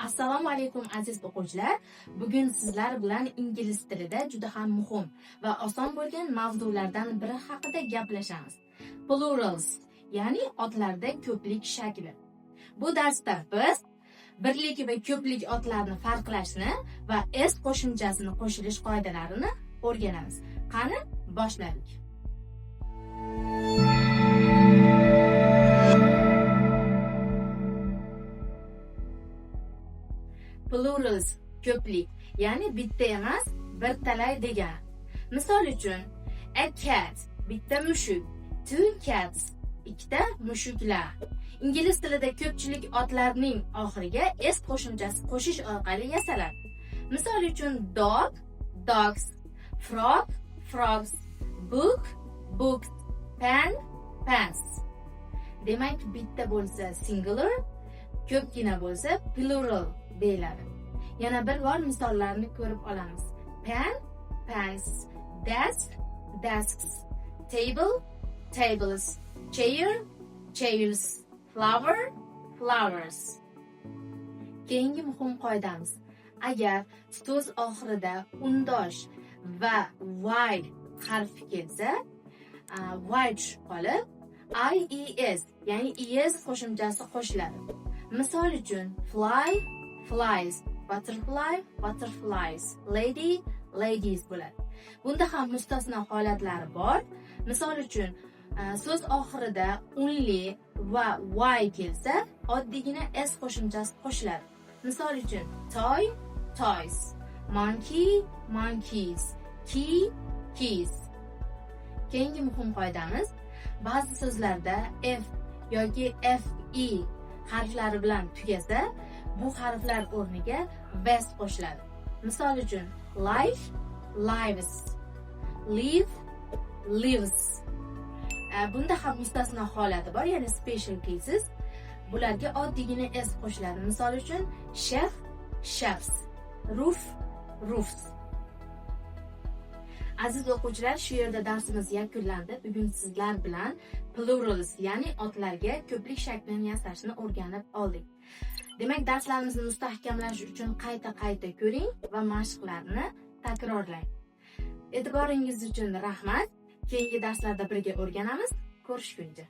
Assalomu alaykum aziz o'quvchilar. Bugun sizlar bilan ingliz tilida juda ham muhim va oson bo'lgan mavzulardan biri haqida gaplashamiz. Plurals, ya'ni otlarda ko'plik shakli. Bu darsda biz birlik va ko'plik otlarni farqlashni va s qo'shimchasini qo'shilish qoidalarini o'rganamiz. Qani, boshladik. Plurals ko'plik, ya'ni bitta emas, bir talay degani. Misol uchun, a cat bitta mushuk, two cats ikkita mushuklar. Ingliz tilida ko'pchilik otlarning oxiriga s qo'shimchasi qo'shish orqali yasaladi. Misol uchun, dog dogs, frog frogs, book books, pen pens. Demak, bitta bo'lsa singular, ko'pgina bo'lsa plural deyiladi. Yana bir bor misollarni ko'rib olamiz. Pen pens, desk desks, table tables, chair chairs, flower flowers. Keyingi muhim qoidamiz. Agar so'z oxirida undosh va y harfi kelsa, y tushib qolib, ies, ya'ni es qo'shimchasi qo'shiladi. Misol uchun, fly flies, butterfly butterflies, lady ladies bo'ladi. Bunda ham mustasno holatlari bor. Misol uchun, so'z oxirida only va y kelsa, oddiygina s qo'shimchasi qo'shiladi. Misol uchun, toy toys, monkey monkeys, key keys. Keyingi muhim qoidamiz, ba'zi so'zlarda f yoki fe harflari bilan tugasa, bu harflar o'rniga s qo'shiladi. Misol uchun, life lives, live lives. Bunda ham mustasno holati bor, ya'ni special cases. Bularga oddiygina s qo'shiladi. Misol uchun, chef chefs, roof roofs. Aziz o'quvchilar, shu yerda darsimiz yakunlandi. Bugun sizlar bilan plurals, ya'ni otlarga ko'plik shaklini yasashni o'rganib oldik. Demak, darslarimizni mustahkamlash uchun qayta ko'ring va mashqlarni takrorlang. E'tiboringiz uchun rahmat. Keyingi darslarda birga o'rganamiz. Ko'rishguncha.